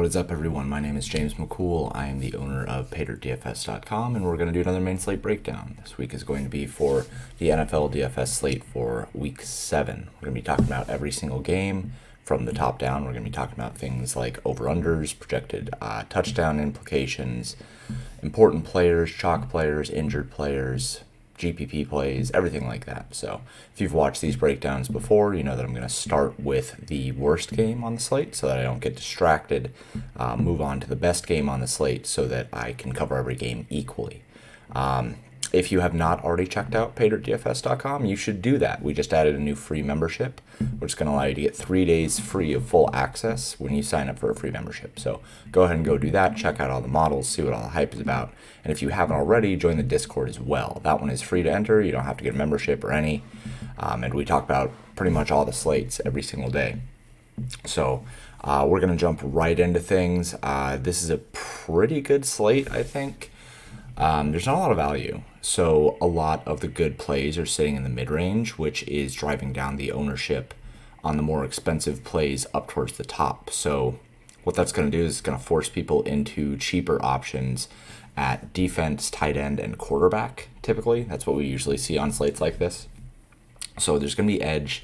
What is up, everyone? My name is James McCool. I am the owner of PaydirtDFS.com, and we're going to do another main slate breakdown. This week is going to be for the NFL DFS slate for Week 7. We're going to be talking about every single game from the top down. We're going to be talking about things like over-unders, projected touchdown implications, important players, chalk players, injured players, GPP plays, everything like that. So if you've watched these breakdowns before, you know that I'm going to start with the worst game on the slate so that I don't get distracted, move on to the best game on the slate so that I can cover every game equally. If you have not already checked out PaydirtDFS.com, you should do that. We just added a new free membership, which is going to allow you to get 3 days free of full access when you sign up for a free membership. So go ahead and go do that. Check out all the models, see what all the hype is about. And if you haven't already, join the Discord as well. That one is free to enter. You don't have to get a membership or any. And we talk about pretty much all the slates every single day. So we're going to jump right into things. This is a pretty good slate, I think. There's not a lot of value. So a lot of the good plays are sitting in the mid-range, which is driving down the ownership on the more expensive plays up towards the top. So what that's going to do is it's going to force people into cheaper options at defense, tight end, and quarterback, typically. That's what we usually see on slates like this. So there's going to be edge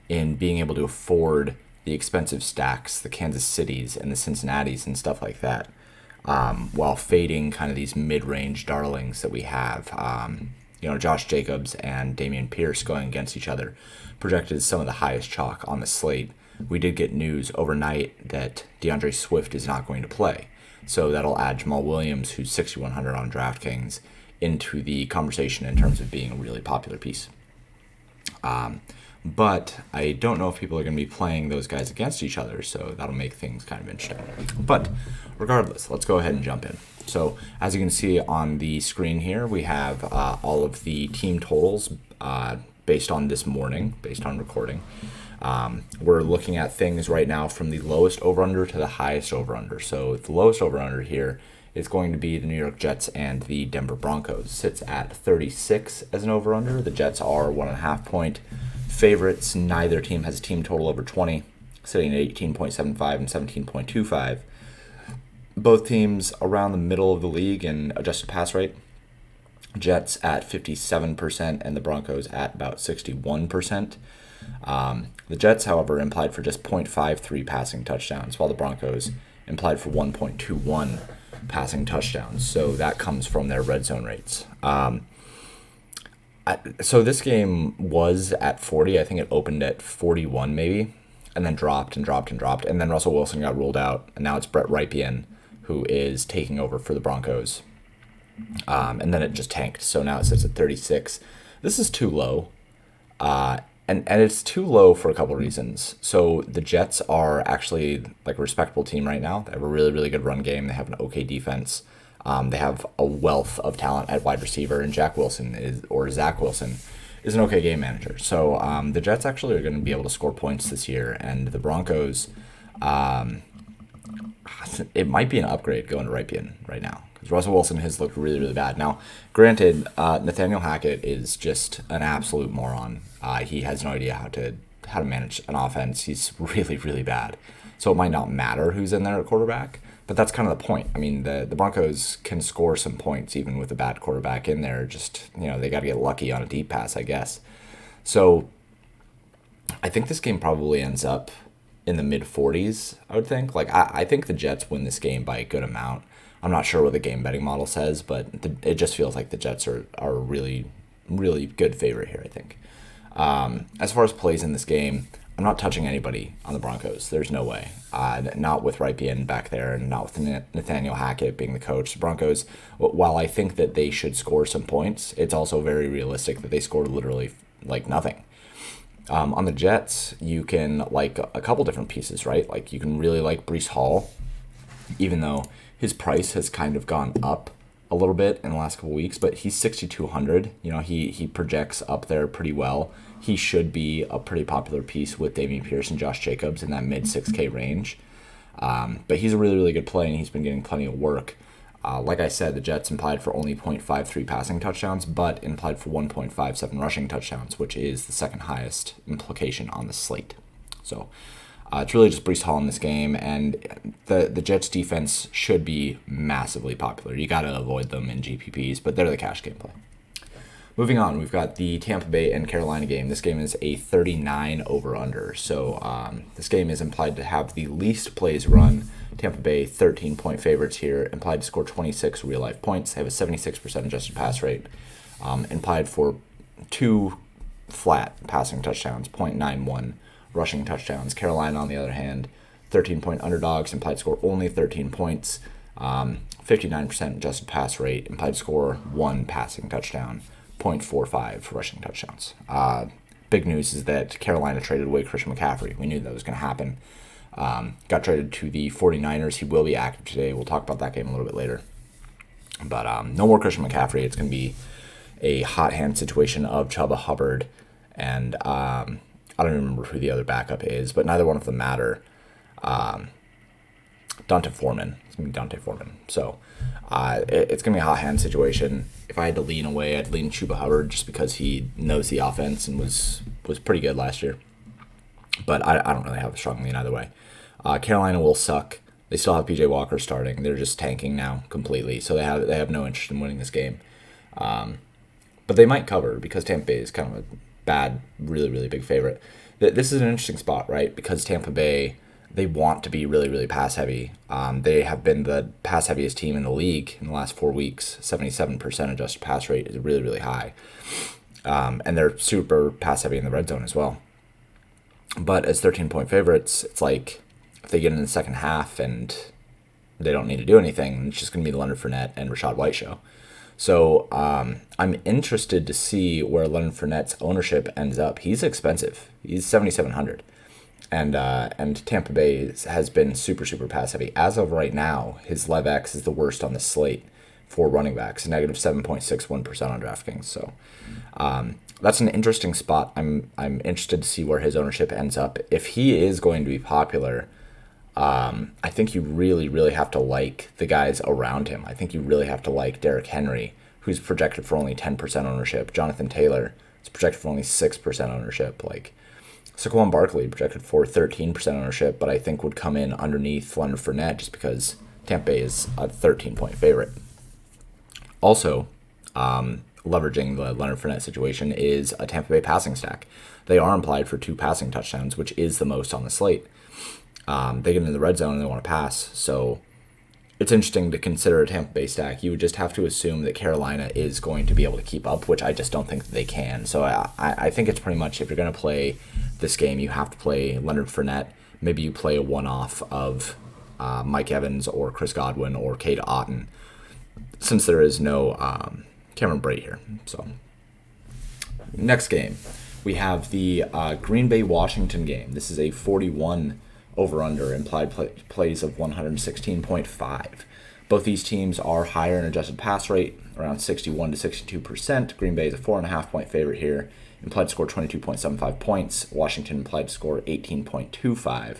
in being able to afford the expensive stacks, the Kansas Cities and the Cincinnatis and stuff like that. While fading kind of these mid-range darlings that we have. Josh Jacobs and Dameon Pierce going against each other, projected as some of the highest chalk on the slate. We did get news overnight that DeAndre Swift is not going to play. So that'll add Jamal Williams, who's 6,100 on DraftKings, into the conversation in terms of being a really popular piece. But I don't know if people are going to be playing those guys against each other, so that'll make things kind of interesting. But regardless, let's go ahead and jump in. So as you can see on the screen here, we have all of the team totals based on this morning, based on recording. We're looking at things right now from the lowest over-under to the highest over-under. So the lowest over-under here is going to be the New York Jets and the Denver Broncos. It sits at 36 as an over-under. The Jets are 1.5 point favorites. Neither team has a team total over 20, sitting at 18.75 and 17.25. Both teams around the middle of the league in adjusted pass rate. Jets at 57% and the Broncos at about 61%. The Jets, however, implied for just 0.53 passing touchdowns, while the Broncos implied for 1.21 passing touchdowns. So that comes from their red zone rates. So this game was at 40. I think it opened at 41 maybe, and then dropped. And then Russell Wilson got ruled out, and now it's Brett Rypien who is taking over for the Broncos. And then it just tanked. So now it sits at 36. This is too low. And it's too low for a couple of reasons. So the Jets are actually like a respectable team right now. They have a really, really good run game. They have an okay defense. They have a wealth of talent at wide receiver, and Zach Wilson is an okay game manager. So the Jets actually are going to be able to score points this year, and the Broncos, it might be an upgrade going to Rypien right now, because Russell Wilson has looked really, really bad. Now, granted, Nathaniel Hackett is just an absolute moron. He has no idea how to manage an offense. He's really, really bad. So it might not matter who's in there at quarterback, but that's kind of the point. I mean, the Broncos can score some points even with a bad quarterback in there. Just, they got to get lucky on a deep pass, I guess. So I think this game probably ends up in the mid-40s, I would think. I think the Jets win this game by a good amount. I'm not sure what the game betting model says, but it just feels like the Jets are a really, really good favorite here, I think. As far as plays in this game, I'm not touching anybody on the Broncos. There's no way. Not with Rypien back there, and not with Nathaniel Hackett being the coach. The Broncos, while I think that they should score some points, it's also very realistic that they scored literally nothing. On the Jets, you can like a couple different pieces, right? Like you can really like Breece Hall, even though his price has kind of gone up a little bit in the last couple weeks, but he's 6,200. He projects up there pretty well. He should be a pretty popular piece with Dameon Pierce and Josh Jacobs in that mid 6K range. But he's a really, really good play, and he's been getting plenty of work. Like I said, the Jets implied for only 0.53 passing touchdowns, but implied for 1.57 rushing touchdowns, which is the second highest implication on the slate. So It's really just Breece Hall in this game, and the Jets defense should be massively popular. You got to avoid them in GPPs, but they're the cash game play. Moving on, we've got the Tampa Bay and Carolina game. This game is a 39 over-under, so this game is implied to have the least plays run. Tampa Bay 13-point favorites here, implied to score 26 real-life points. They have a 76% adjusted pass rate, implied for 2 flat passing touchdowns, 0.91 rushing touchdowns. Carolina, on the other hand, 13-point underdogs, implied to score only 13 points, 59% adjusted pass rate, implied to score 1 passing touchdown, 0.45 rushing touchdowns. Big news is that Carolina traded away Christian McCaffrey. We knew that was going to happen. Got traded to the 49ers. He will be active today. We'll talk about that game a little bit later. But no more Christian McCaffrey. It's going to be a hot hand situation of Chuba Hubbard and I don't remember who the other backup is, but neither one of them matter. Dante Foreman. It's going to be Dante Foreman. So it's going to be a hot hand situation. If I had to lean away, I'd lean Chuba Hubbard just because he knows the offense and was pretty good last year. But I don't really have a strong lean either way. Carolina will suck. They still have PJ Walker starting. They're just tanking now completely. So they have no interest in winning this game. But they might cover because Tampa Bay is kind of a bad, really, really big favorite. This is an interesting spot, right? Because Tampa Bay, they want to be really, really pass heavy. They have been the pass heaviest team in the league in the last 4 weeks. 77% adjusted pass rate is really, really high. And they're super pass heavy in the red zone as well. But as 13-point favorites, it's like if they get in the second half and they don't need to do anything, it's just going to be the Leonard Fournette and Rachaad White show. So I'm interested to see where Leonard Fournette's ownership ends up. He's expensive. He's $7,700. And Tampa Bay has been super, super pass heavy. As of right now, his LevX is the worst on the slate for running backs, negative 7.61% on DraftKings. So that's an interesting spot. I'm interested to see where his ownership ends up. If he is going to be popular, I think you really, really have to like the guys around him. I think you really have to like Derrick Henry, who's projected for only 10% ownership. Jonathan Taylor is projected for only 6% ownership. Like Saquon Barkley projected for 13% ownership, but I think would come in underneath Leonard Fournette just because Tampa Bay is a 13-point favorite. Also, leveraging the Leonard Fournette situation is a Tampa Bay passing stack. They are implied for 2 passing touchdowns, which is the most on the slate. They get into the red zone and they want to pass. So it's interesting to consider a Tampa Bay stack. You would just have to assume that Carolina is going to be able to keep up, which I just don't think that they can. So I think it's pretty much if you're going to play this game, you have to play Leonard Fournette. Maybe you play a one-off of Mike Evans or Chris Godwin or Cade Otton, since there is no Cameron Brate here. So next game, we have the Green Bay-Washington game. This is a 41 over-under, implied plays of 116.5. Both these teams are higher in adjusted pass rate, around 61 to 62%. Green Bay is a 4.5-point favorite here, implied to score 22.75 points. Washington implied to score 18.25.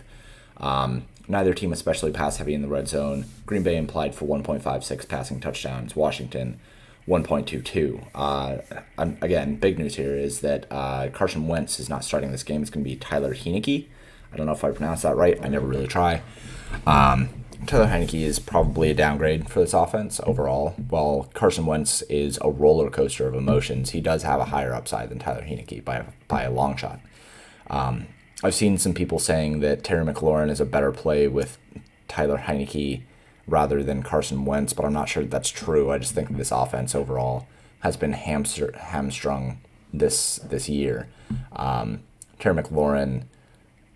Neither team especially pass heavy in the red zone. Green Bay implied for 1.56 passing touchdowns. Washington 1.22. Again, big news here is that Carson Wentz is not starting this game. It's going to be Tyler Heineke. I don't know if I pronounced that right. I never really try. Tyler Heineke is probably a downgrade for this offense overall. While Carson Wentz is a roller coaster of emotions, he does have a higher upside than Tyler Heineke by a long shot. I've seen some people saying that Terry McLaurin is a better play with Tyler Heineke rather than Carson Wentz, but I'm not sure that's true. I just think this offense overall has been hamstrung this year. Terry McLaurin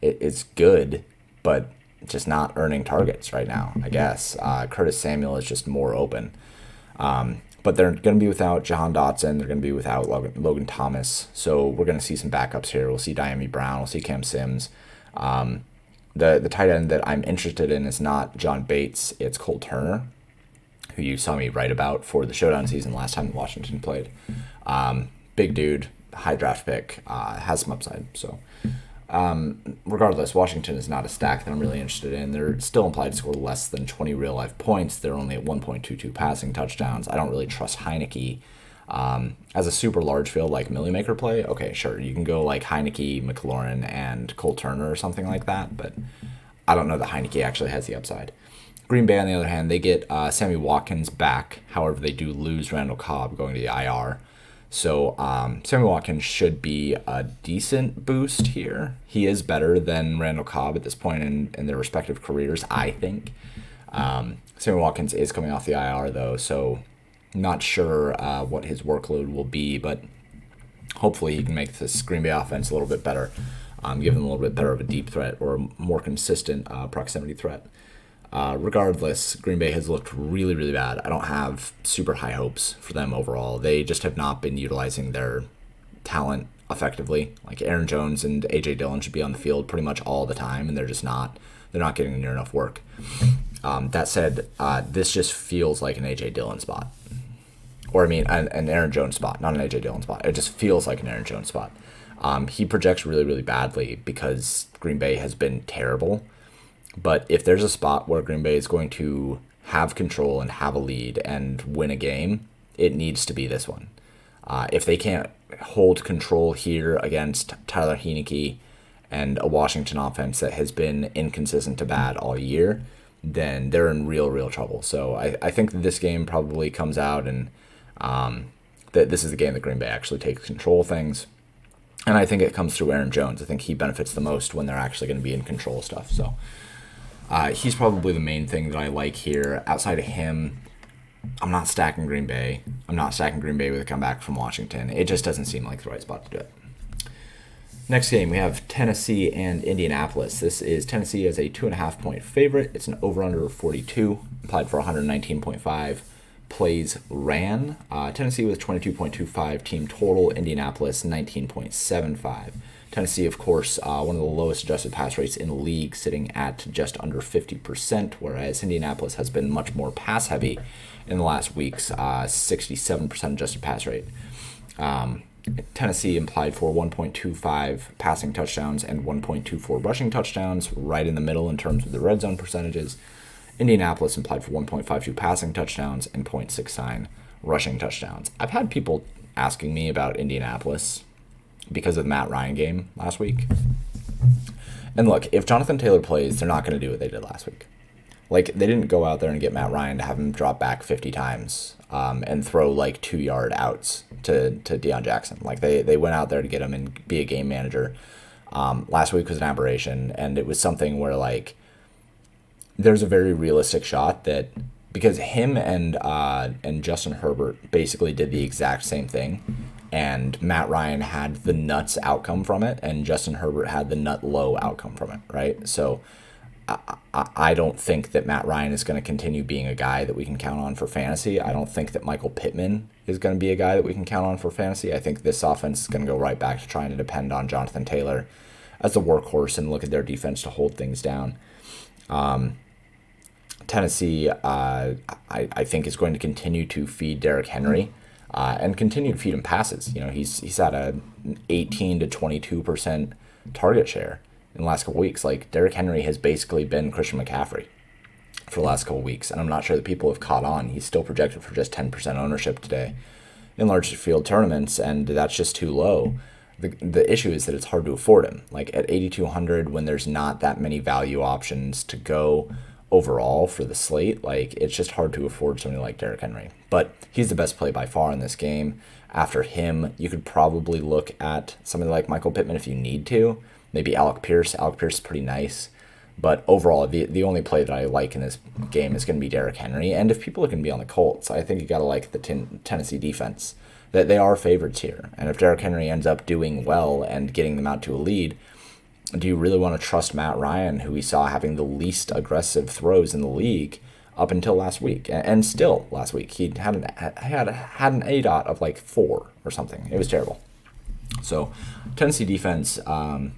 is good, but just not earning targets right now, I guess. Curtis Samuel is just more open. But they're going to be without Jahan Dotson. They're going to be without Logan Thomas. So we're going to see some backups here. We'll see Diami Brown. We'll see Cam Sims. The tight end that I'm interested in is not John Bates. It's Cole Turner, who you saw me write about for the Showdown season last time Washington played. Big dude, high draft pick, has some upside. So regardless, Washington is not a stack that I'm really interested in. They're still implied to score less than 20 real-life points. They're only at 1.22 passing touchdowns. I don't really trust Heineke As a super large field like Millie Maker play, okay, sure, you can go like Heineke, McLaurin, and Cole Turner or something like that, but I don't know that Heineke actually has the upside. Green Bay, on the other hand, they get Sammy Watkins back. However, they do lose Randall Cobb going to the IR. So Sammy Watkins should be a decent boost here. He is better than Randall Cobb at this point in their respective careers, I think. Sammy Watkins is coming off the IR, though, so not sure what his workload will be, but hopefully he can make this Green Bay offense a little bit better, give them a little bit better of a deep threat or a more consistent proximity threat. Regardless, Green Bay has looked really, really bad. I don't have super high hopes for them overall. They just have not been utilizing their talent effectively. Like Aaron Jones and A.J. Dillon should be on the field pretty much all the time, and they're just not. They're not getting near enough work. That said, this just feels like an A.J. Dillon spot. Or, I mean, an Aaron Jones spot, not an A.J. Dillon spot. It just feels like an Aaron Jones spot. He projects really, really badly because Green Bay has been terrible. But if there's a spot where Green Bay is going to have control and have a lead and win a game, it needs to be this one. If they can't hold control here against Tyler Heineke and a Washington offense that has been inconsistent to bad all year, then they're in real, real trouble. So I think that this game probably comes out and that this is the game that Green Bay actually takes control of things. And I think it comes through Aaron Jones. I think he benefits the most when they're actually going to be in control of stuff. So he's probably the main thing that I like here. Outside of him, I'm not stacking Green Bay. I'm not stacking Green Bay with a comeback from Washington. It just doesn't seem like the right spot to do it. Next game, we have Tennessee and Indianapolis. This is Tennessee as a 2.5-point favorite. It's an over-under of 42, implied for 119.5. Plays ran. Tennessee with 22.25 team total. Indianapolis 19.75. Tennessee, of course, one of the lowest adjusted pass rates in the league, sitting at just under 50%, whereas Indianapolis has been much more pass-heavy in the last weeks, 67% adjusted pass rate. Tennessee implied for 1.25 passing touchdowns and 1.24 rushing touchdowns, right in the middle in terms of the red zone percentages. Indianapolis implied for 1.52 passing touchdowns and 0.69 rushing touchdowns. I've had people asking me about Indianapolis because of the Matt Ryan game last week. And look, if Jonathan Taylor plays, they're not going to do what they did last week. Like, they didn't go out there and get Matt Ryan to have him drop back 50 times and throw, like, 2-yard outs to Deion Jackson. Like, they went out there to get him and be a game manager. Last week was an aberration, and it was something where, like, there's a very realistic shot that because him and Justin Herbert basically did the exact same thing, and Matt Ryan had the nuts outcome from it, and Justin Herbert had the nut low outcome from it, right? So I don't think that Matt Ryan is going to continue being a guy that we can count on for fantasy. I don't think that Michael Pittman is going to be a guy that we can count on for fantasy. I think this offense is going to go right back to trying to depend on Jonathan Taylor as the workhorse and look at their defense to hold things down. Tennessee, I think, is going to continue to feed Derrick Henry and continue to feed him passes. You know, he's at an 18 to 22% target share in the last couple weeks. Like, Derrick Henry has basically been Christian McCaffrey for the last couple weeks, and I'm not sure that people have caught on. He's still projected for just 10% ownership today in large field tournaments, and that's just too low. The issue is that it's hard to afford him. Like, at 8,200, when there's not that many value options to go overall for the slate, like, it's just hard to afford somebody like Derrick Henry. But he's the best play by far in this game. After him, you could probably look at somebody like Michael Pittman if you need to. Maybe Alec Pierce. Alec Pierce is pretty nice. But overall, the only play that I like in this game is going to be Derrick Henry. And if people are going to be on the Colts, I think you got to like the Tennessee defense. That they are favorites here. And if Derrick Henry ends up doing well and getting them out to a lead, do you really want to trust Matt Ryan, who we saw having the least aggressive throws in the league up until last week? And still last week, he had an ADOT of like 4 or something. It was terrible. So Tennessee defense,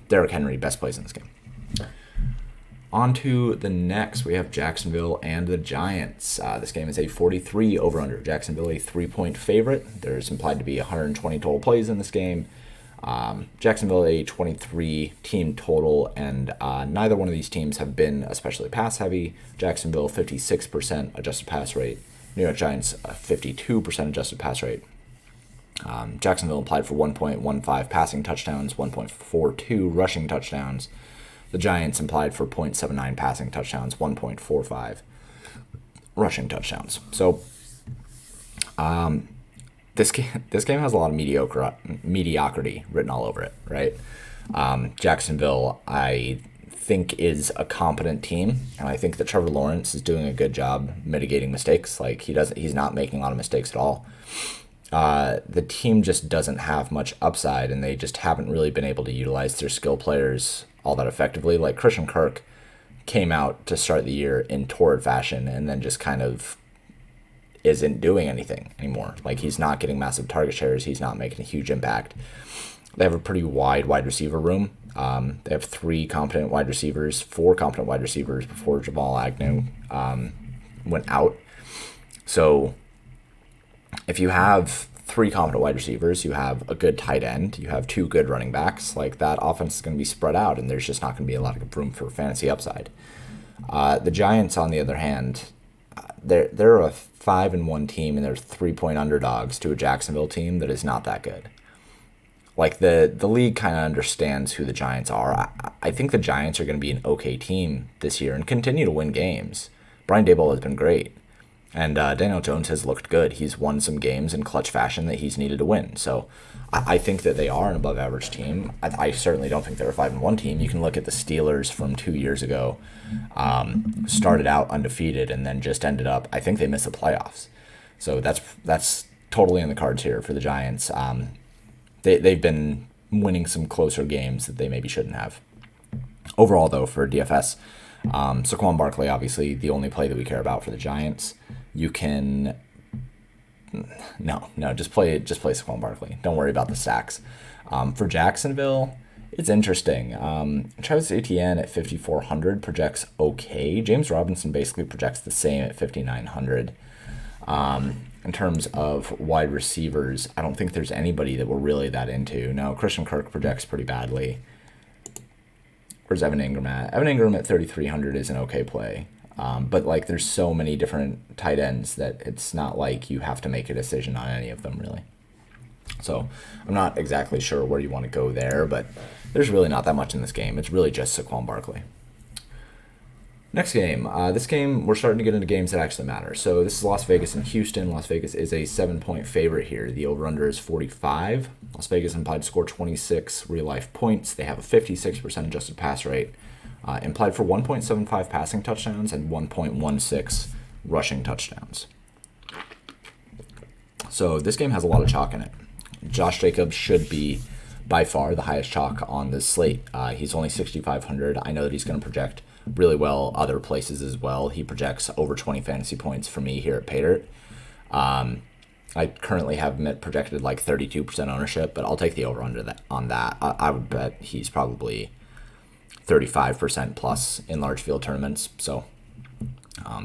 Derrick Henry, best plays in this game. On to the next, we have Jacksonville and the Giants. This game is a 43 over-under. Jacksonville, a 3-point favorite. There's implied to be 120 total plays in this game. Jacksonville, a 23 team total, and neither one of these teams have been especially pass-heavy. Jacksonville, 56% adjusted pass rate. New York Giants, 52% adjusted pass rate. Jacksonville implied for 1.15 passing touchdowns, 1.42 rushing touchdowns. The Giants implied for 0.79 passing touchdowns, 1.45 rushing touchdowns. So this game has a lot of mediocrity written all over it, right? Jacksonville, I think, is a competent team, and I think that Trevor Lawrence is doing a good job mitigating mistakes. Like he's not making a lot of mistakes at all. The team just doesn't have much upside, and they just haven't really been able to utilize their skill players all that effectively. Like Christian Kirk came out to start the year in torrid fashion, and then just kind of isn't doing anything anymore. Like he's not getting massive target shares. He's not making a huge impact. They have a pretty wide receiver room. They have 4 competent wide receivers before Jamal Agnew went out. So if you have 3 competent wide receivers, you have a good tight end, you have 2 good running backs, like that offense is going to be spread out, and there's just not going to be a lot of room for fantasy upside. The Giants, on the other hand, they're a 5-1 team, and they're 3-point underdogs to a Jacksonville team that is not that good. Like the league kind of understands who the Giants are. I think the Giants are going to be an okay team this year and continue to win games. Brian Daboll has been great. And Daniel Jones has looked good. He's won some games in clutch fashion that he's needed to win. So I think that they are an above-average team. I certainly don't think they're a 5-1 team. You can look at the Steelers from 2 years ago. Started out undefeated and then just ended up, I think they missed the playoffs. So that's totally in the cards here for the Giants. They've been winning some closer games that they maybe shouldn't have. Overall, though, for DFS, Saquon Barkley, obviously the only play that we care about for the Giants. You can just play Saquon Barkley. Don't worry about the stacks. For Jacksonville, it's interesting. Travis Etienne at 5,400 projects okay. James Robinson basically projects the same at 5,900. In terms of wide receivers, I don't think there's anybody that we're really that into. No, Christian Kirk projects pretty badly. Where's Evan Ingram at? Evan Ingram at 3,300 is an okay play. But like there's so many different tight ends that it's not like you have to make a decision on any of them really. So I'm not exactly sure where you want to go there, but there's really not that much in this game. It's really just Saquon Barkley. Next game. This game, we're starting to get into games that actually matter. So this is Las Vegas and Houston. Las Vegas is a 7-point favorite here. The over-under is 45. Las Vegas implied to score 26 real-life points. They have a 56% adjusted pass rate. Implied for 1.75 passing touchdowns and 1.16 rushing touchdowns. So this game has a lot of chalk in it. Josh Jacobs should be by far the highest chalk on this slate. He's only 6,500. I know that he's going to project really well other places as well. He projects over 20 fantasy points for me here at Paydirt. I currently have him projected like 32% ownership, but I'll take the over under on that. I would bet he's probably 35% plus in large field tournaments. So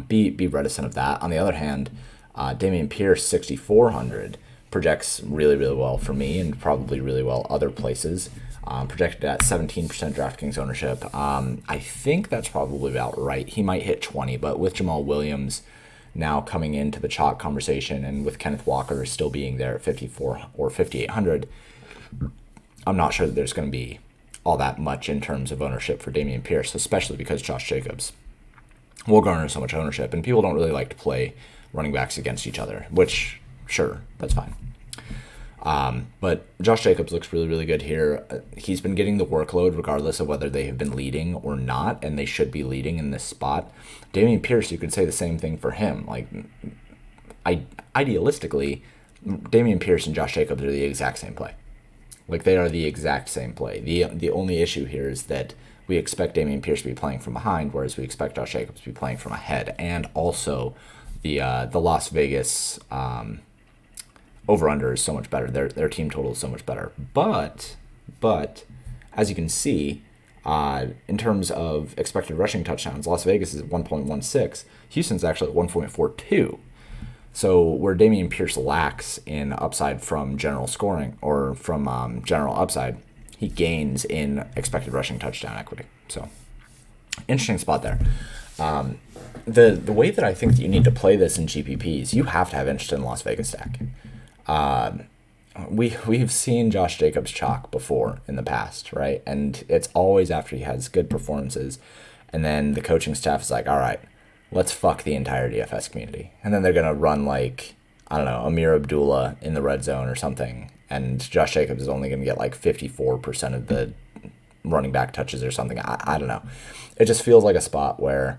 be reticent of that. On the other hand, Dameon Pierce, 6,400, projects really, really well for me and probably really well other places. Projected at 17% DraftKings ownership. I think that's probably about right. He might hit 20, but with Jamal Williams now coming into the chalk conversation and with Kenneth Walker still being there at 54 or 5,800, I'm not sure that there's going to be all that much in terms of ownership for Dameon Pierce, especially because Josh Jacobs will garner so much ownership, and people don't really like to play running backs against each other, which, sure, that's fine. But Josh Jacobs looks really, really good here. He's been getting the workload regardless of whether they have been leading or not, and they should be leading in this spot. Dameon Pierce, you could say the same thing for him. Like, idealistically, Dameon Pierce and Josh Jacobs are the exact same play. Like, they are the exact same play. The only issue here is that we expect Dameon Pierce to be playing from behind, whereas we expect Josh Jacobs to be playing from ahead. And also, the Las Vegas over-under is so much better. Their team total is so much better. But as you can see, in terms of expected rushing touchdowns, Las Vegas is at 1.16. Houston's actually at 1.42. So where Dameon Pierce lacks in upside from general scoring or from general upside, he gains in expected rushing touchdown equity. So interesting spot there. The way that I think that you need to play this in GPPs, you have to have interest in Las Vegas stack. we've seen Josh Jacobs chalk before in the past, right? And it's always after he has good performances, and then the coaching staff is like, all right, let's fuck the entire DFS community, and then they're gonna run like, I don't know, Amir Abdullah in the red zone or something, and Josh Jacobs is only gonna get like 54% of the running back touches or something. I don't know. It just feels like a spot where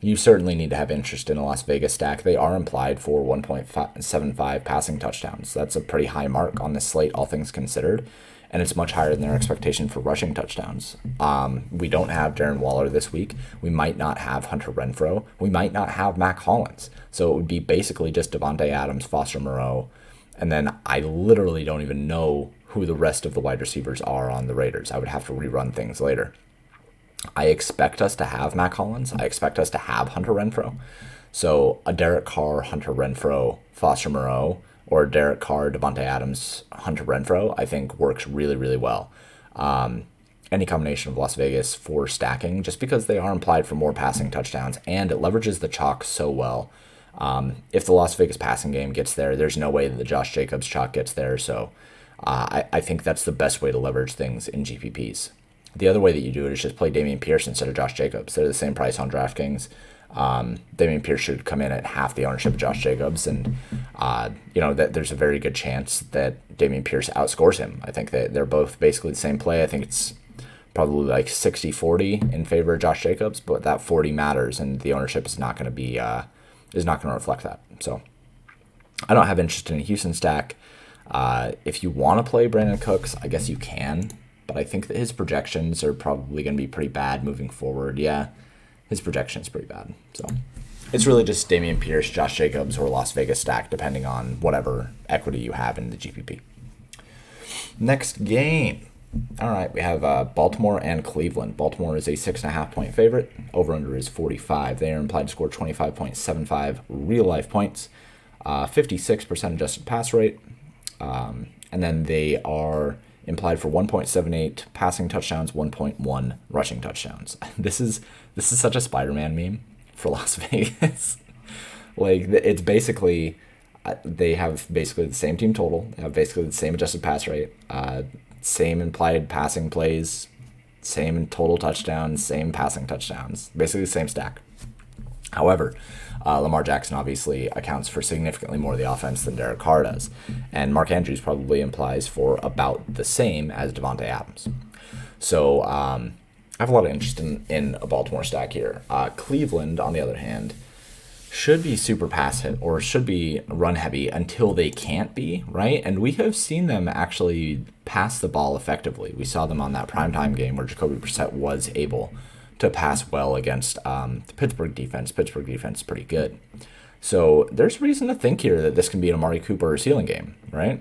you certainly need to have interest in a Las Vegas stack. They are implied for 1.75 passing touchdowns. That's a pretty high mark on this slate, all things considered, and it's much higher than their expectation for rushing touchdowns. We don't have Darren Waller this week. We might not have Hunter Renfrow. We might not have Mac Hollins. So it would be basically just Devontae Adams, Foster Moreau, and then I literally don't even know who the rest of the wide receivers are on the Raiders. I would have to rerun things later. I expect us to have Mac Hollins. I expect us to have Hunter Renfrow. So a Derek Carr, Hunter Renfrow, Foster Moreau, or Derek Carr, Devontae Adams, Hunter Renfrow, I think works really, really well. Any combination of Las Vegas for stacking, just because they are implied for more passing touchdowns, and it leverages the chalk so well. If the Las Vegas passing game gets there, there's no way that the Josh Jacobs chalk gets there. So I think that's the best way to leverage things in GPPs. The other way that you do it is just play Dameon Pierce instead of Josh Jacobs. They're the same price on DraftKings. Dameon Pierce should come in at half the ownership of Josh Jacobs, and that there's a very good chance that Dameon Pierce outscores him. I think that they're both basically the same play. I think it's probably like 60-40 in favor of Josh Jacobs, but that 40 matters, and the ownership is not going to be is not going to reflect that. So I don't have interest in a Houston stack. If you want to play Brandon Cooks, I guess you can, but I think that his projections are probably going to be pretty bad moving forward. Yeah, his projection is pretty bad. So it's really just Dameon Pierce, Josh Jacobs, or Las Vegas stack, depending on whatever equity you have in the GPP. Next game. All right, we have Baltimore and Cleveland. Baltimore is a 6.5-point favorite. Over-under is 45. They are implied to score 25.75 real-life points, 56% adjusted pass rate, and then they are implied for 1.78 passing touchdowns, 1.1 rushing touchdowns. This is such a Spider-Man meme for Las Vegas. Like, it's basically, they have basically the same team total. They have basically the same adjusted pass rate, same implied passing plays, same total touchdowns, same passing touchdowns, basically the same stack. However, Lamar Jackson obviously accounts for significantly more of the offense than Derek Carr does, and Mark Andrews probably implies for about the same as Devontae Adams. So I have a lot of interest in a Baltimore stack here. Cleveland, on the other hand, should be super pass hit or should be run heavy until they can't be, right? And we have seen them actually pass the ball effectively. We saw them on that primetime game where Jacoby Brissett was able to pass well against the Pittsburgh defense. Pittsburgh defense is pretty good. So there's reason to think here that this can be an Amari Cooper ceiling game, right?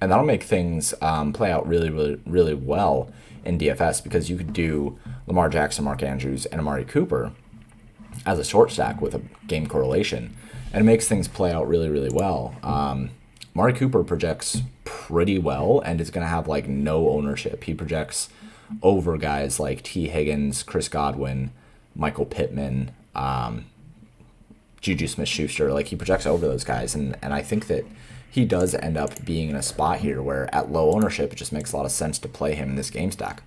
And that'll make things play out really, really, really well in DFS, because you could do Lamar Jackson, Mark Andrews, and Amari Cooper as a short stack with a game correlation, and it makes things play out really, really well. Amari Cooper projects pretty well and is going to have like no ownership. He projects over guys like T. Higgins, Chris Godwin, Michael Pittman, Juju Smith-Schuster. Like, he projects over those guys, and I think that he does end up being in a spot here where at low ownership it just makes a lot of sense to play him in this game stack.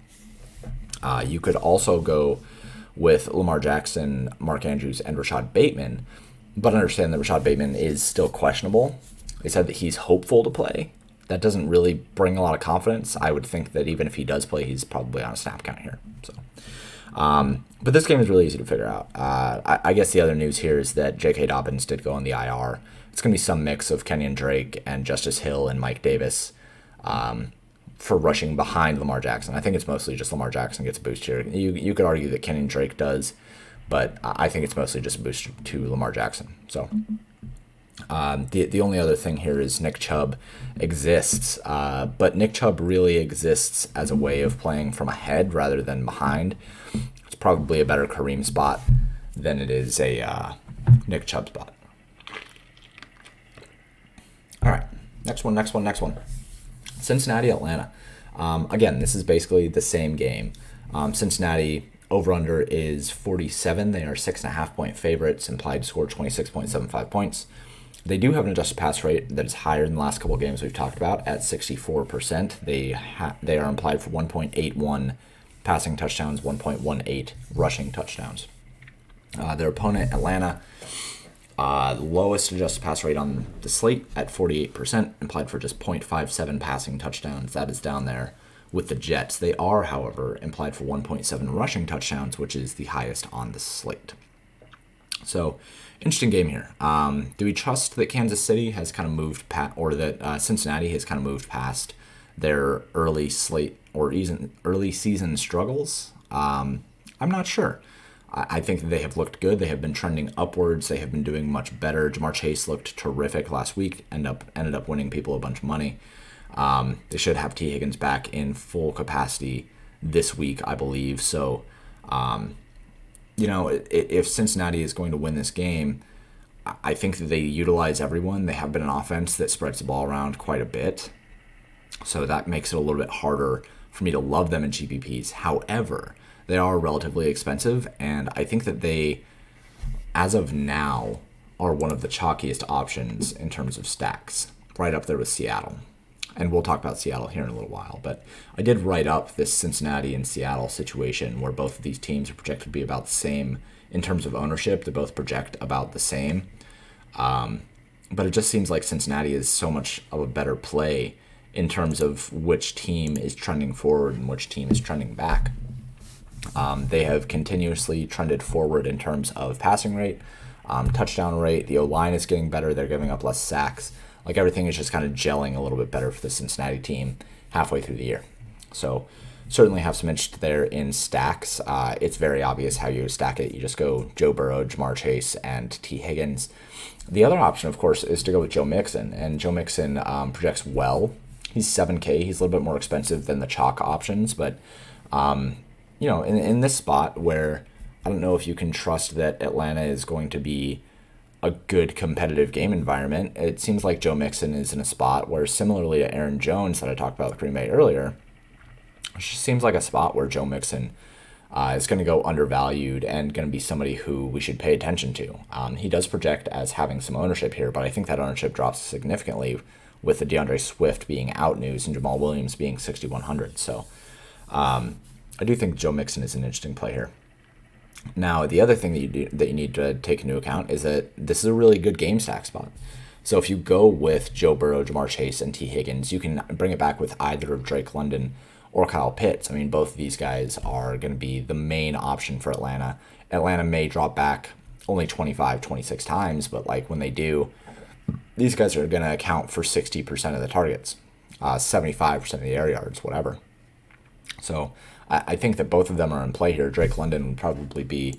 You could also go with Lamar Jackson, Mark Andrews, and Rashad Bateman, but understand that Rashad Bateman is still questionable. They said that he's hopeful to play. That doesn't really bring a lot of confidence. I would think that even if he does play, he's probably on a snap count here. So, but this game is really easy to figure out. I guess the other news here is that J.K. Dobbins did go on the IR. It's going to be some mix of Kenyon Drake and Justice Hill and Mike Davis for rushing behind Lamar Jackson. I think it's mostly just Lamar Jackson gets a boost here. You could argue that Kenyon Drake does, but I think it's mostly just a boost to Lamar Jackson. So the only other thing here is Nick Chubb exists, but Nick Chubb really exists as a way of playing from ahead rather than behind. It's probably a better Kareem spot than it is a Nick Chubb spot. All right, next one. Cincinnati, Atlanta. Again, this is basically the same game. Cincinnati over-under is 47. They are 6.5-point favorites, implied to score 26.75 points. They do have an adjusted pass rate that is higher than the last couple of games we've talked about at 64%. They are implied for 1.81 passing touchdowns, 1.18 rushing touchdowns. Their opponent, Atlanta, lowest adjusted pass rate on the slate at 48%, implied for just 0.57 passing touchdowns. That is down there with the Jets. They are, however, implied for 1.7 rushing touchdowns, which is the highest on the slate. So, interesting game here. Do we trust that Kansas City has kind of moved or that Cincinnati has kind of moved past their early slate or even early season struggles? I'm not sure. I think that they have looked good. They have been trending upwards. They have been doing much better. Jamar Chase looked terrific last week. Ended up winning people a bunch of money. They should have T. Higgins back in full capacity this week, I believe. So, if Cincinnati is going to win this game, I think that they utilize everyone. They have been an offense that spreads the ball around quite a bit. So that makes it a little bit harder for me to love them in GPPs. However, they are relatively expensive, and I think that they, as of now, are one of the chalkiest options in terms of stacks, right up there with Seattle. And we'll talk about Seattle here in a little while. But I did write up this Cincinnati and Seattle situation where both of these teams are projected to be about the same in terms of ownership. They both project about the same. But it just seems like Cincinnati is so much of a better play in terms of which team is trending forward and which team is trending back. They have continuously trended forward in terms of passing rate, touchdown rate. The O-line is getting better. They're giving up less sacks. Like everything is just kind of gelling a little bit better for the Cincinnati team halfway through the year. So certainly have some interest there in stacks. It's very obvious how you stack it. You just go Joe Burrow, Jamar Chase, and T. Higgins. The other option, of course, is to go with Joe Mixon. And Joe Mixon projects well. He's $7K. He's a little bit more expensive than the chalk options. But, in this spot where I don't know if you can trust that Atlanta is going to be a good competitive game environment, it seems like Joe Mixon is in a spot where, similarly to Aaron Jones that I talked about with Green Bay earlier, it just seems like a spot where Joe Mixon is going to go undervalued and going to be somebody who we should pay attention to. He does project as having some ownership here, but I think that ownership drops significantly with the DeAndre Swift being out news and Jamal Williams being 6,100. So I do think Joe Mixon is an interesting play here. Now, the other thing that you need to take into account is that this is a really good game stack spot. So if you go with Joe Burrow, Jamar Chase, and T. Higgins, you can bring it back with either of Drake London or Kyle Pitts. I mean, both of these guys are going to be the main option for Atlanta. Atlanta may drop back only 25, 26 times, but when they do, these guys are going to account for 60% of the targets, 75% of the air yards, whatever. So I think that both of them are in play here. Drake London would probably be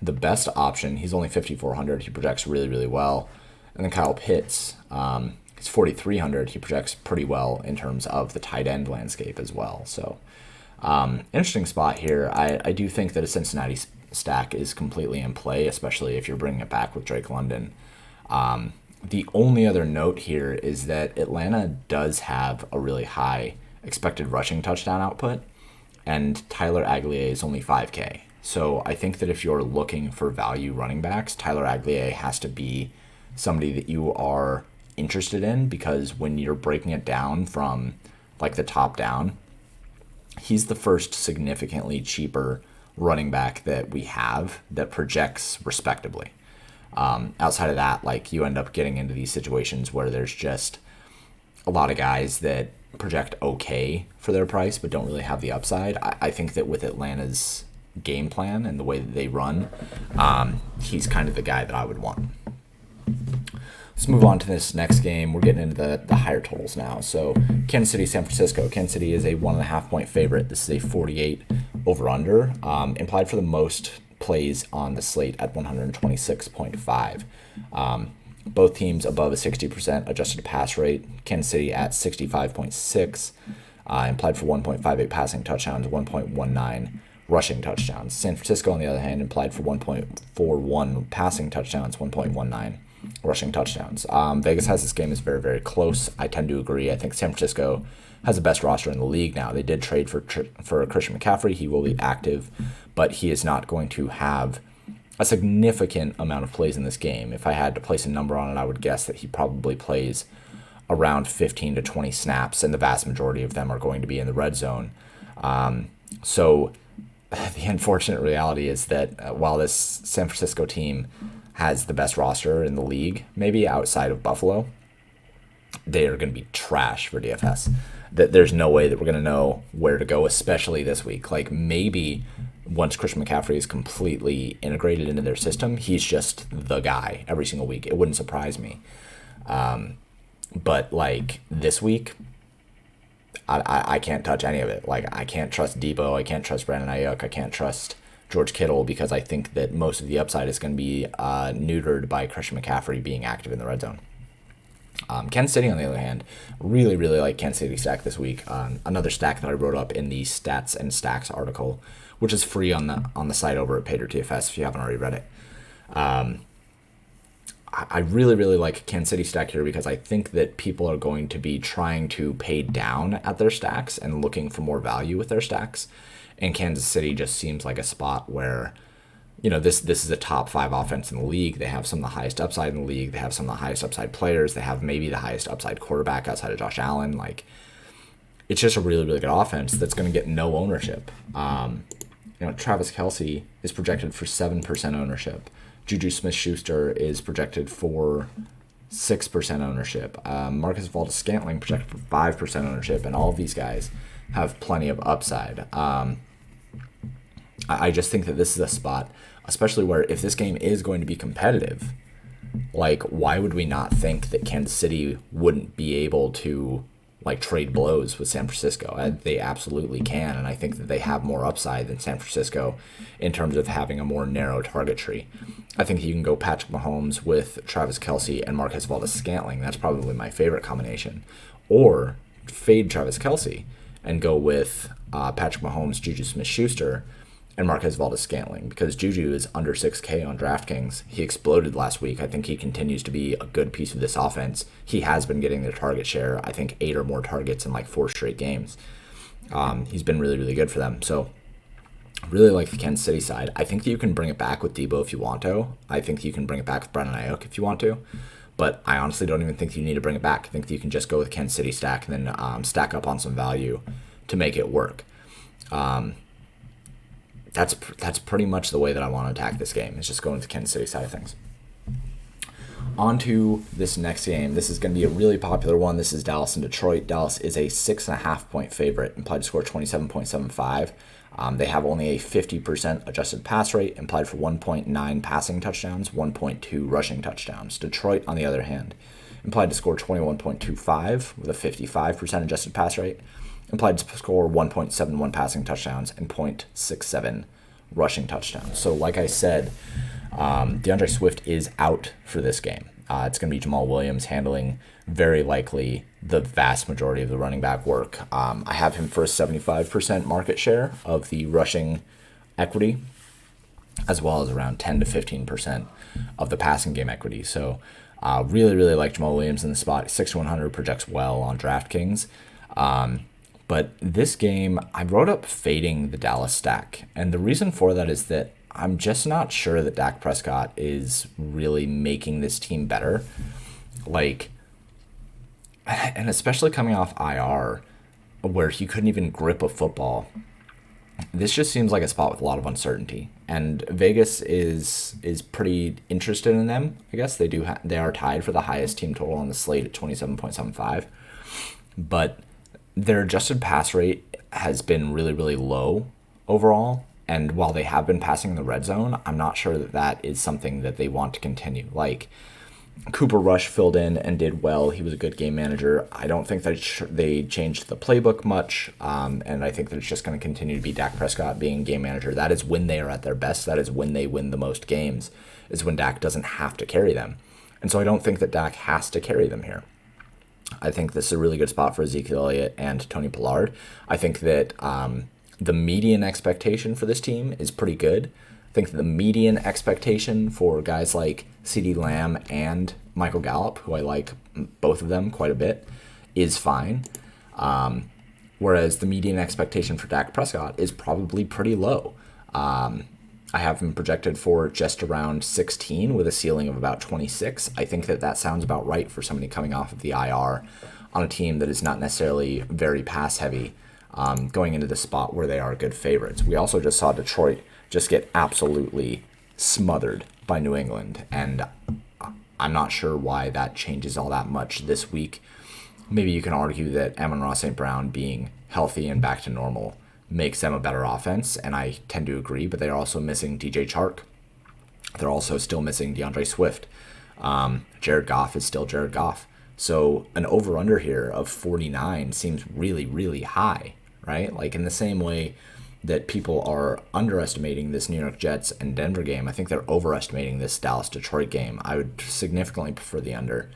the best option. He's only 5,400. He projects really, really well. And then Kyle Pitts, he's 4,300. He projects pretty well in terms of the tight end landscape as well. So interesting spot here. I do think that a Cincinnati stack is completely in play, especially if you're bringing it back with Drake London. The only other note here is that Atlanta does have a really high expected rushing touchdown output, and Tyler Aguilar is only 5K. So I think that if you're looking for value running backs, Tyler Aguilar has to be somebody that you are interested in, because when you're breaking it down from the top down, he's the first significantly cheaper running back that we have that projects respectably. Outside of that, you end up getting into these situations where there's just a lot of guys that project okay for their price but don't really have the upside. I think that with Atlanta's game plan and the way that they run, he's kind of the guy that I would want. Let's move on to this next game. We're getting into the higher totals now. So Kansas City, San Francisco. Kansas City is a 1.5 point favorite. This is a 48 over under, implied for the most plays on the slate at 126.5. Both teams above a 60% adjusted pass rate. Kansas City at 65.6, implied for 1.58 passing touchdowns, 1.19 rushing touchdowns. San Francisco, on the other hand, implied for 1.41 passing touchdowns, 1.19 rushing touchdowns. Vegas has this game as very, very close. I tend to agree. I think San Francisco has the best roster in the league now. They did trade for Christian McCaffrey. He will be active, but he is not going to have a significant amount of plays in this game. If I had to place a number on it, I would guess that he probably plays around 15 to 20 snaps, and the vast majority of them are going to be in the red zone. So the unfortunate reality is that while this San Francisco team has the best roster in the league, maybe outside of Buffalo, they are going to be trash for DFS. That there's no way that we're going to know where to go, especially this week. Like, maybe once Christian McCaffrey is completely integrated into their system, he's just the guy every single week. It wouldn't surprise me. But like this week, I can't touch any of it. Like, I can't trust Debo. I can't trust Brandon Ayuk. I can't trust George Kittle, because I think that most of the upside is going to be neutered by Christian McCaffrey being active in the red zone. Kansas City, on the other hand, really, really like Kansas City stack this week. Another stack that I wrote up in the Stats and Stacks article, which is free on the site over at Paydirt DFS if you haven't already read it. I really, really like Kansas City stack here because I think that people are going to be trying to pay down at their stacks and looking for more value with their stacks. And Kansas City just seems like a spot where, this is a top 5 offense in the league. They have some of the highest upside in the league. They have some of the highest upside players. They have maybe the highest upside quarterback outside of Josh Allen. Like, it's just a really, really good offense that's going to get no ownership. Travis Kelce is projected for 7% ownership. Juju Smith-Schuster is projected for 6% ownership. Marcus Valdes-Scantling projected for 5% ownership, and all of these guys have plenty of upside. I just think that this is a spot, especially where if this game is going to be competitive, like, why would we not think that Kansas City wouldn't be able to trade blows with San Francisco? They absolutely can, and I think that they have more upside than San Francisco in terms of having a more narrow target tree. I think you can go Patrick Mahomes with Travis Kelce and Marquez Valdes-Scantling. That's probably my favorite combination. Or fade Travis Kelce and go with Patrick Mahomes, Juju Smith-Schuster, and Marquez Valdes-Scantling, because Juju is under 6K on DraftKings. He exploded last week. I think he continues to be a good piece of this offense. He has been getting their target share, I think 8 or more targets in 4 straight games. He's been really, really good for them. So really like the Kansas City side. I think that you can bring it back with Debo if you want to. I think you can bring it back with Brandon Ayuk if you want to. But I honestly don't even think you need to bring it back. I think that you can just go with Kansas City stack and then stack up on some value to make it work. That's pretty much the way that I want to attack this game. It's just going with the Kansas City side of things. On to this next game. This is going to be a really popular one. This is Dallas and Detroit. Dallas is a 6.5 point favorite, implied to score 27.75. They have only a 50% adjusted pass rate, implied for 1.9 passing touchdowns, 1.2 rushing touchdowns. Detroit, on the other hand, implied to score 21.25 with a 55% adjusted pass rate, implied to score 1.71 passing touchdowns and 0.67 rushing touchdowns. So like I said, DeAndre Swift is out for this game. It's going to be Jamal Williams handling very likely the vast majority of the running back work. I have him for a 75% market share of the rushing equity, as well as around 10 to 15% of the passing game equity. So really, really like Jamal Williams in the spot. 6-100 projects well on DraftKings. But this game, I wrote up fading the Dallas stack. And the reason for that is that I'm just not sure that Dak Prescott is really making this team better. And especially coming off IR, where he couldn't even grip a football. This just seems like a spot with a lot of uncertainty. And Vegas is pretty interested in them. I guess they are tied for the highest team total on the slate at 27.75. But their adjusted pass rate has been really, really low overall. And while they have been passing in the red zone, I'm not sure that is something that they want to continue. Cooper Rush filled in and did well. He was a good game manager. I don't think that they changed the playbook much. And I think that it's just going to continue to be Dak Prescott being game manager. That is when they are at their best. That is when they win the most games, is when Dak doesn't have to carry them. And so I don't think that Dak has to carry them here. I think this is a really good spot for Ezekiel Elliott and Tony Pollard. I think that the median expectation for this team is pretty good. I think the median expectation for guys like CeeDee Lamb and Michael Gallup, who I like both of them quite a bit, is fine. Whereas the median expectation for Dak Prescott is probably pretty low. I have him projected for just around 16 with a ceiling of about 26. I think that sounds about right for somebody coming off of the IR on a team that is not necessarily very pass heavy, going into the spot where they are good favorites. We also just saw Detroit just get absolutely smothered by New England, and I'm not sure why that changes all that much this week. Maybe you can argue that Amon-Ra St. Brown being healthy and back to normal makes them a better offense, and I tend to agree, but they're also missing DJ Chark. They're also still missing DeAndre Swift. Jared Goff is still Jared Goff. So an over-under here of 49 seems really, really high, right? Like in the same way that people are underestimating this New York Jets and Denver game, I think they're overestimating this Dallas-Detroit game. I would significantly prefer the under.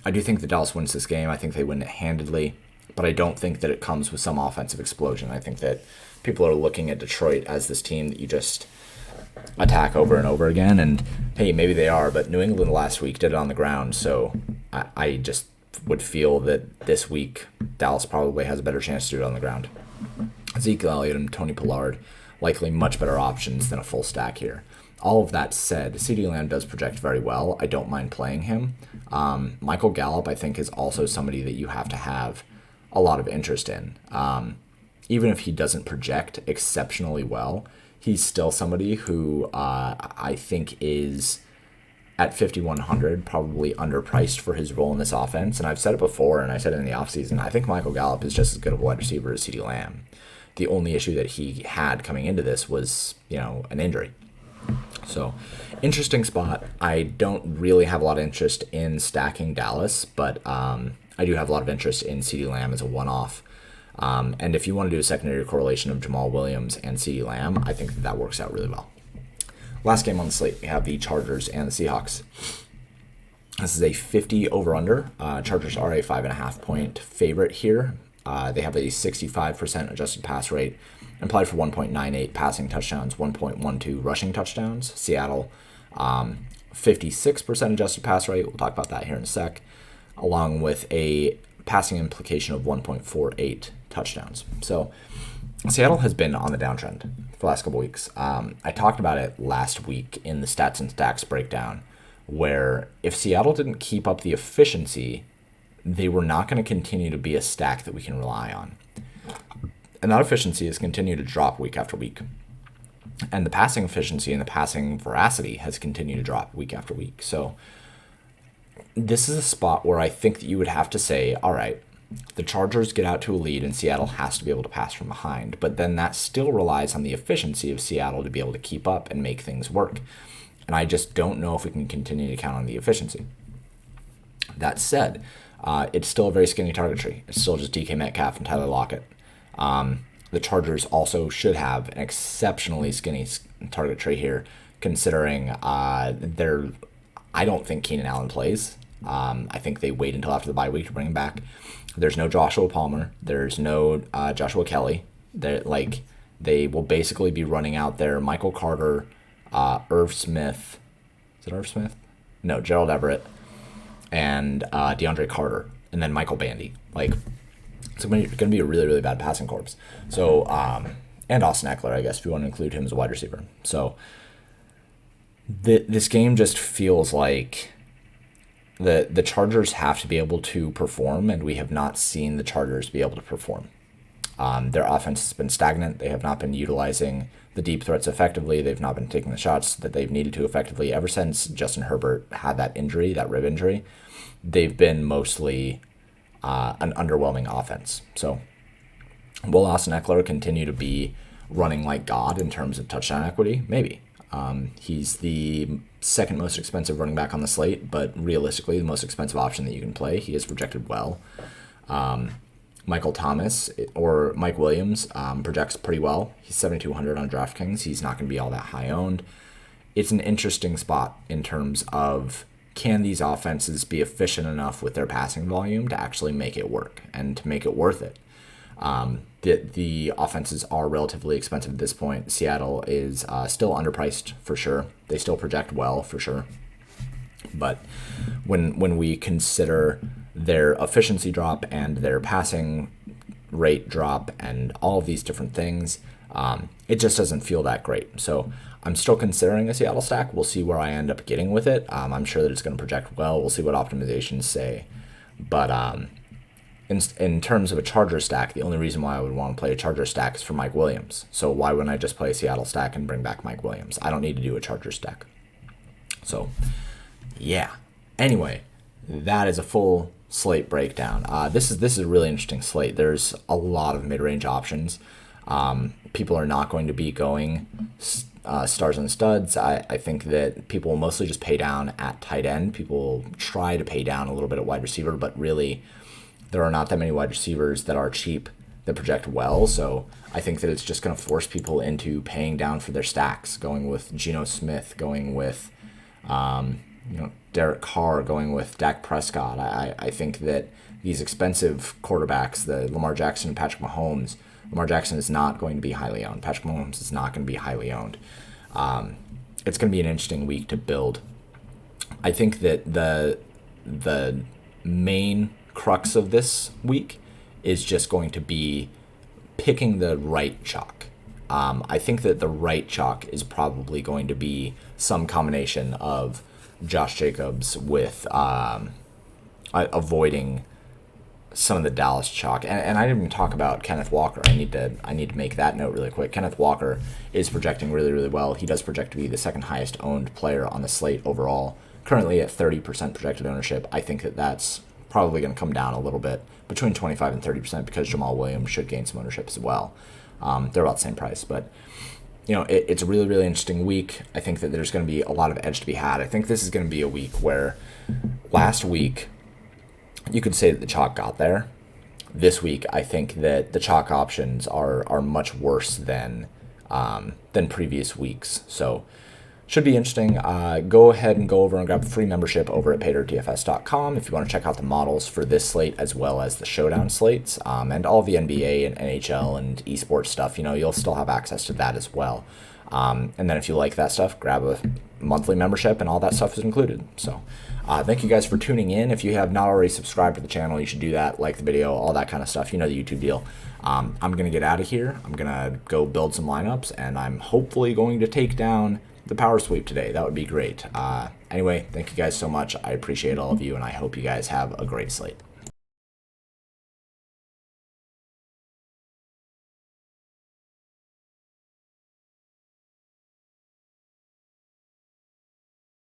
I do think that Dallas wins this game. I think they win it handedly, but I don't think that it comes with some offensive explosion. I think that people are looking at Detroit as this team that you just attack over and over again, and hey, maybe they are, but New England last week did it on the ground, so I just would feel that this week Dallas probably has a better chance to do it on the ground. Ezekiel Elliott and Tony Pollard, likely much better options than a full stack here. All of that said, CeeDee Lamb does project very well. I don't mind playing him. Michael Gallup, I think, is also somebody that you have to have a lot of interest in. Even if he doesn't project exceptionally well, he's still somebody who I think is at 5,100 probably underpriced for his role in this offense. And I've said it before, and I said it in the offseason, I think Michael Gallup is just as good of a wide receiver as CeeDee Lamb. The only issue that he had coming into this was, an injury. So, interesting spot. I don't really have a lot of interest in stacking Dallas, but I do have a lot of interest in CeeDee Lamb as a one-off. And if you want to do a secondary correlation of Jamal Williams and CeeDee Lamb, I think that works out really well. Last game on the slate, we have the Chargers and the Seahawks. This is a 50 over-under. Chargers are a 5.5 point favorite here. They have a 65% adjusted pass rate, implied for 1.98 passing touchdowns, 1.12 rushing touchdowns. Seattle, 56% adjusted pass rate. We'll talk about that here in a sec, along with a passing implication of 1.48 touchdowns. So Seattle has been on the downtrend for the last couple weeks. I talked about it last week in the stats and stacks breakdown, where if Seattle didn't keep up the efficiency, they were not going to continue to be a stack that we can rely on. And that efficiency has continued to drop week after week. And the passing efficiency and the passing veracity has continued to drop week after week. So this is a spot where I think that you would have to say, all right, the Chargers get out to a lead and Seattle has to be able to pass from behind. But then that still relies on the efficiency of Seattle to be able to keep up and make things work. And I just don't know if we can continue to count on the efficiency. That said, it's still a very skinny target tree. It's still just DK Metcalf and Tyler Lockett. The Chargers also should have an exceptionally skinny target tree here, considering I don't think Keenan Allen plays. I think they wait until after the bye week to bring him back. There's no Joshua Palmer. There's no Joshua Kelly. They will basically be running out there Michael Carter, Irv Smith. Is it Irv Smith? No, Gerald Everett, and DeAndre Carter, and then Michael Bandy. It's going to be a really, really bad passing corps. So, and Austin Eckler, I guess, if you want to include him as a wide receiver. So, this game just feels like the Chargers have to be able to perform, and we have not seen the Chargers be able to perform. Their offense has been stagnant. They have not been utilizing the deep threats effectively. They've not been taking the shots that they've needed to effectively ever since Justin Herbert had that injury, that rib injury. They've been mostly an underwhelming offense. So will Austin Eckler continue to be running like God in terms of touchdown equity? Maybe. He's the second most expensive running back on the slate, but realistically the most expensive option that you can play. He is projected well. Michael Thomas or Mike Williams projects pretty well. He's 7,200 on DraftKings. He's not going to be all that high owned. It's an interesting spot in terms of, can these offenses be efficient enough with their passing volume to actually make it work and to make it worth it? The offenses are relatively expensive at this point. Seattle is still underpriced for sure. They still project well for sure. But when we consider their efficiency drop and their passing rate drop and all of these different things, It just doesn't feel that great. So I'm still considering a Seattle stack. We'll see where I end up getting with it. I'm sure that it's going to project well. We'll see what optimizations say. But in terms of a Charger stack, the only reason why I would want to play a Charger stack is for Mike Williams. So why wouldn't I just play a Seattle stack and bring back Mike Williams? I don't need to do a Charger stack. So, yeah. Anyway, that is a full slate breakdown. This is a really interesting slate. There's a lot of mid-range options. People are not going to be going stars and studs. I think that people will mostly just pay down at tight end. People will try to pay down a little bit at wide receiver, but really there are not that many wide receivers that are cheap that project well. So I think that it's just going to force people into paying down for their stacks, going with Geno Smith, going with Derek Carr, going with Dak Prescott. I think that these expensive quarterbacks, the Lamar Jackson and Patrick Mahomes, Lamar Jackson is not going to be highly owned. Patrick Mahomes is not going to be highly owned. It's going to be an interesting week to build. I think that the main crux of this week is just going to be picking the right chalk. I think that the right chalk is probably going to be some combination of Josh Jacobs with avoiding some of the Dallas chalk, and I didn't even talk about Kenneth Walker. I need to make that note really quick. Kenneth Walker is projecting really, really well. He does project to be the second highest owned player on the slate overall, currently at 30% projected ownership. I think that that's probably going to come down a little bit, between 25 and 30%, because Jamal Williams should gain some ownership as well. They're about the same price, but it's a really, really interesting week. I think that there's going to be a lot of edge to be had. I think this is going to be a week where last week you could say that the chalk got there. This week, I think that the chalk options are much worse than previous weeks. So should be interesting. Go ahead and go over and grab a free membership over at PaydirtDFS.com if you want to check out the models for this slate as well as the showdown slates, and all the NBA and NHL and esports stuff. You'll still have access to that as well. And then if you like that stuff, grab a monthly membership and all that stuff is included. So thank you guys for tuning in. If you have not already subscribed to the channel, you should do that, like the video, all that kind of stuff. The YouTube deal. I'm going to get out of here. I'm going to go build some lineups, and I'm hopefully going to take down the power sweep today. That would be great. Anyway, thank you guys so much. I appreciate all of you, and I hope you guys have a great slate.